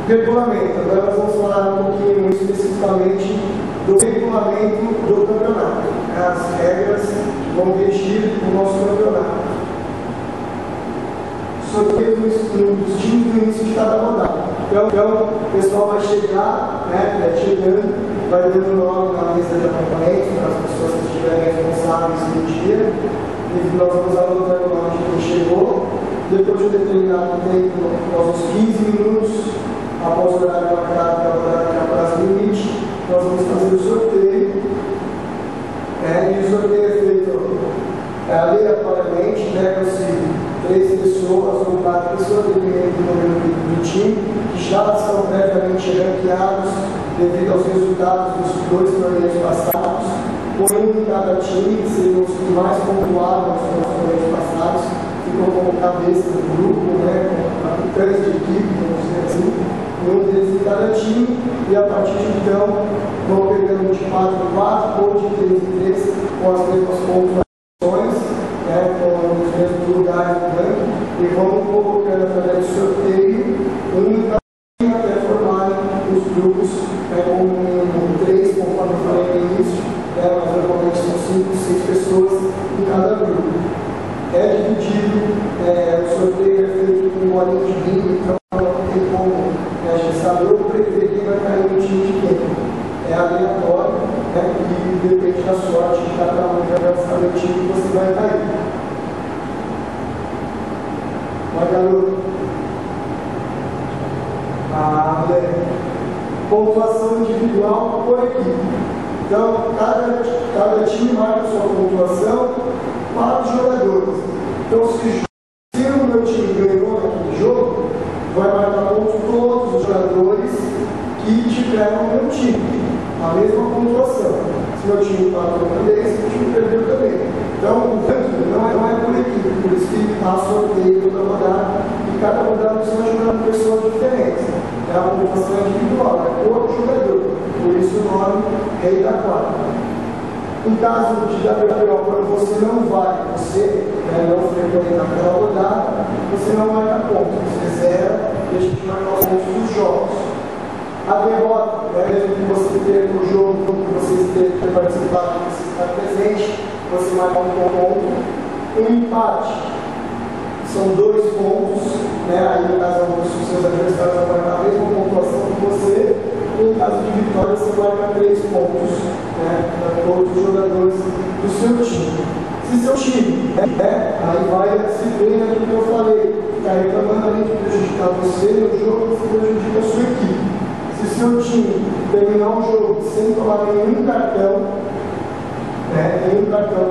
Regulamento. Agora nós vamos falar um pouquinho especificamente do regulamento do campeonato. As regras vão regir o nosso campeonato. Sorteio dos times no início de cada rodada. Então, o pessoal vai chegar, vai chegando, vai dando nome na mesa de acompanhantes para as pessoas que estiverem responsáveis no dia. E nós vamos anotando o nome de quem chegou. Depois de um determinado tempo, nós uns 15 minutos após o horário marcado, que é o horário que é o prazo limite, nós vamos fazer o sorteio. E o sorteio é feito aleatoriamente, pegam-se 3 pessoas ou 4 pessoas, dependendo do número do time, que já são previamente ranqueados devido aos resultados dos 2 torneios passados, porém em cada time, que seriam os que mais pontuaram nos torneios passados, ficam como cabeça do grupo, como capitães de equipe, vamos dizer assim, um deles em cada time, e a partir de então vão pegando de 4 em 4 ou de 3 em 3 com as mesmas pontuações, com os mesmos lugares do ranking, e vão colocando através do sorteio um até formarem os grupos com 3, conforme eu falei no início, mas normalmente são 5, 6 pessoas em cada grupo. É dividido, o sorteio é feito com bolinha de bingo, então não tem como a gente saber ou prever quem vai cair no time de quem. É aleatório, e depende da sorte de cada um, para saber o time que você vai cair. Vai, garoto. Pontuação individual por equipe. Então, cada time marca sua pontuação para os jogadores. Então, se o meu time ganhou naquele jogo, vai marcar pontos todos os jogadores que tiveram no meu time. A mesma pontuação. Se meu time empatou também, se o time perdeu também. Então, o ranking não é por equipe, por isso que há sorteio toda rodada, e cada rodada você vai jogar com pessoas diferentes. É a pontuação individual, é por jogador. Por isso o nome Rei da Quadra. Em caso de WO, quando você não vai, você não frequenta aquela rodada, você não marca pontos, você zera e a gente marca os pontos dos jogos. A derrota, mesmo que você perca o jogo, que você esteja ter participado, que você está presente, você marca um ponto. Um empate são 2 pontos, aí no caso os seus adversários vão marcar a mesma pontuação que você. Em caso de vitória, você marca 3 pontos para todos os jogadores do seu time. Se seu time, aí vai a disciplina do que eu falei, está reclamando além de prejudicar você no jogo, você prejudica a sua equipe. Se seu time terminar o jogo sem tomar nenhum cartão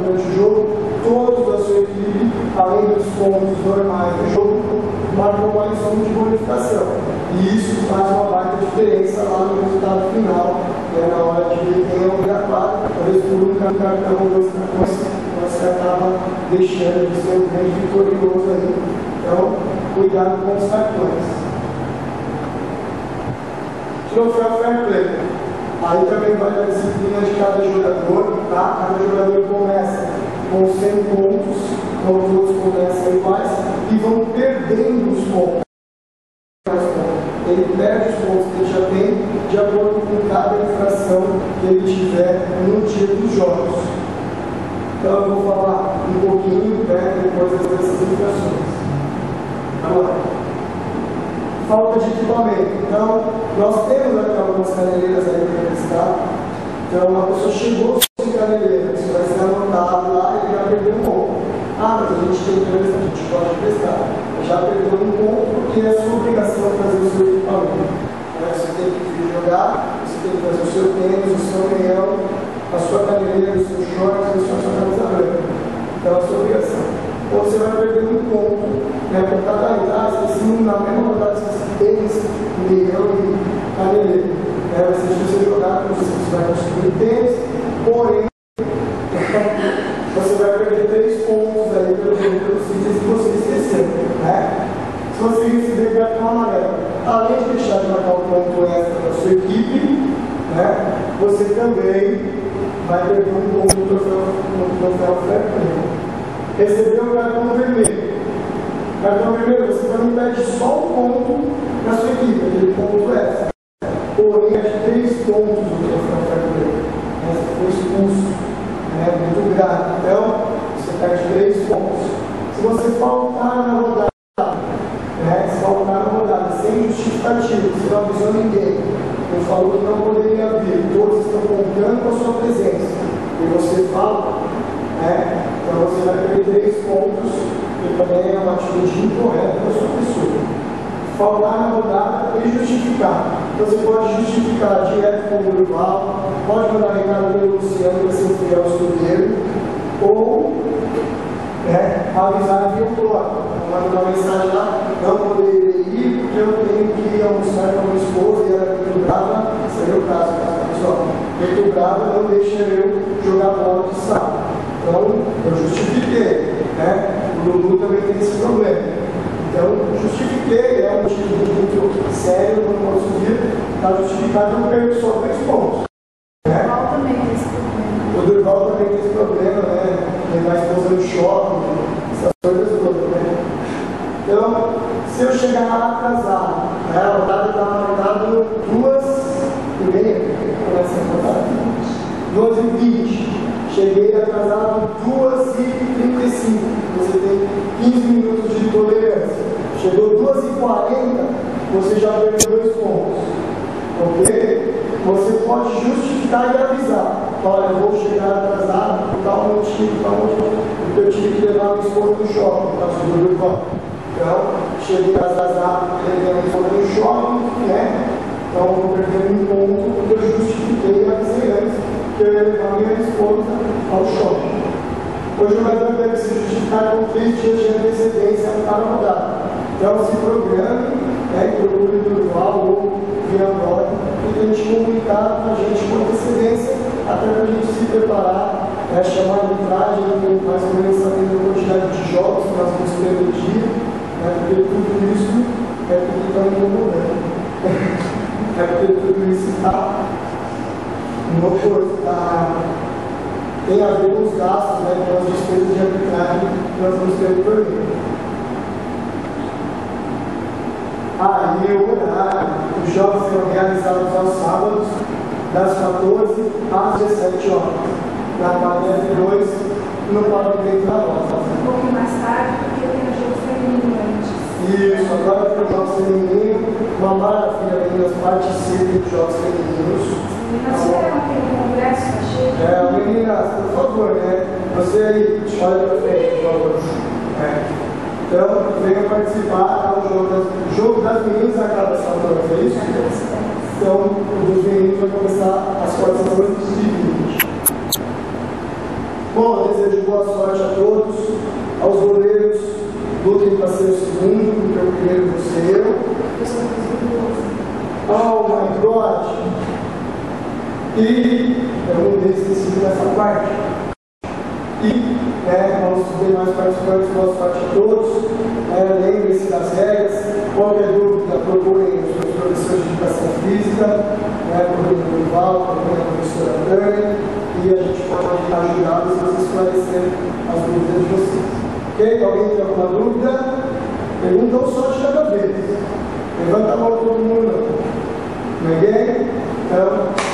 durante o jogo, todos da sua equipe, além dos pontos normais do jogo, marcam mais um de bonificação. E isso faz uma baita diferença lá no resultado final, na hora de ver quem é obrigatório. Talvez por um cartão ou 2 cartões, você acaba deixando de ser um grande vitorioso aí. Então, cuidado com os cartões. Troféu Fair Play. Aí também vai a disciplina de cada jogador, tá? Cada jogador começa com 100 pontos, os outros começam iguais e vão perdendo os pontos. Ele perde os pontos que ele já tem de acordo com cada infração que ele tiver no dia dos jogos. Então eu vou falar um pouquinho depois dessas infrações. Agora, falta de equipamento. Então, nós temos aqui algumas caneleiras aí para testar. Então, uma pessoa chegou sem caneleira, isso vai ser anotado lá e já perdeu um ponto. Mas a gente tem que a gente pode testar. Já perdeu um ponto porque é sua obrigação fazer o seu equipamento. Você tem que jogar, você tem que fazer o seu tênis, o seu meião, a sua caneleira, o seu short, a sua camisa branca. Então, é a sua obrigação. Então, você vai perder um ponto por cada entrada, se na mesma rodada você tênis, meião e caneleira. Vai ser difícil jogar, você vai conseguir tênis, porém, você vai perder 3 pontos aí pelos itens que você esqueceu. Se você receber cartão amarelo, além de deixar de marcar um ponto extra da sua equipe, você também vai perder um ponto do troféu Fair Play. Recebeu o cartão vermelho. Então, primeiro, você também perde só um ponto na sua equipe, aquele ponto é. Porém, perde 3 pontos no troféu carteiro. Essa foi expulso. Muito grave. Então, você perde 3 pontos. Se você faltar na rodada, se faltar na rodada, sem justificativa, você não avisou ninguém, ele falou que não poderia vir, todos estão contando com a sua presença, e você fala, então você vai perder 3 pontos, que também é uma atitude incorreta da sua pessoa. Faltar na rodada e justificar. Então você pode justificar direto com o rival, pode mandar recado pelo Luciano para ser fiel escudeiro, ou avisar via blog. Manda uma mensagem lá, não poderia ir porque eu tenho que ir almoçar com a minha esposa e ela é muito brava, seria o caso, pessoal. Muito brava, não deixa eu jogar bola de sábado. Então, eu justifiquei, O Lulu também tem esse problema. Então, justifiquei, é um motivo muito sério, não posso vir, está justificado, eu perco só 3 pontos. O Durval também tem esse problema. O Durval também tem esse problema, levar a esposa no shopping, essas coisas todas, Então, se eu chegar lá atrasado, a rodada está marcada 2h30, começa a rodada 2h20. Cheguei atrasado 2h35. Você tem 15 minutos de tolerância. Chegou 2h40, você já perdeu 2 pontos. Ok? Você pode justificar e avisar. Olha, eu vou chegar atrasado por tal motivo, porque eu tive que levar minha esposa no shopping, por causa do Durval. Então, cheguei atrasado, levei minha esposa no shopping, Então, eu vou perder 1 ponto, porque eu justifiquei e avisei antes que eu ia levar minha esposa ao shopping. O jogador deve se justificar com 3 dias de antecedência a cada rodada. Então, se programe, procure o Durval ou via blog e tente comunicar com a gente com antecedência, até para a gente se preparar, chamar a arbitragem, mais ou menos sabendo a quantidade de jogos que nós vamos ter no dia, porque tudo isso é porque está incomodando. Porque tudo isso tem a ver com os gastos, com as despesas de arbitragem que nós vamos ter no torneio. E o horário, os jogos serão realizados aos sábados, das 14 às 17 horas, na quadra F2, no pavimento da roça. Um pouquinho mais tarde, porque tem o jogo feminino antes. Isso, agora tem o jogo feminino, uma maravilha, meninas, participem dos jogos femininos. Nós esperamos ter um congresso, tá cheio? Meninas, por favor, Você aí, olha para frente, por favor. Então, venham participar, o jogo das meninas acaba essa hora, é isso? Então, o dos meninos vai começar às 14h20. Bom, eu desejo boa sorte a todos, aos goleiros, lutem para ser o segundo, porque o primeiro vou ser eu. Oh my God! E eu não esqueci dessa parte. E vamos ter mais participantes, boa sorte a todos. Lembre-se das regras. Qualquer dúvida, procurem os seus professores de educação física, procurem o Durval, procurem a professora Tânia, e a gente pode ajudá-los a esclarecer as dúvidas de vocês. Ok? Alguém tem alguma dúvida? Pergunta ou só de cada vez. Levanta a mão todo mundo. Ninguém? Então.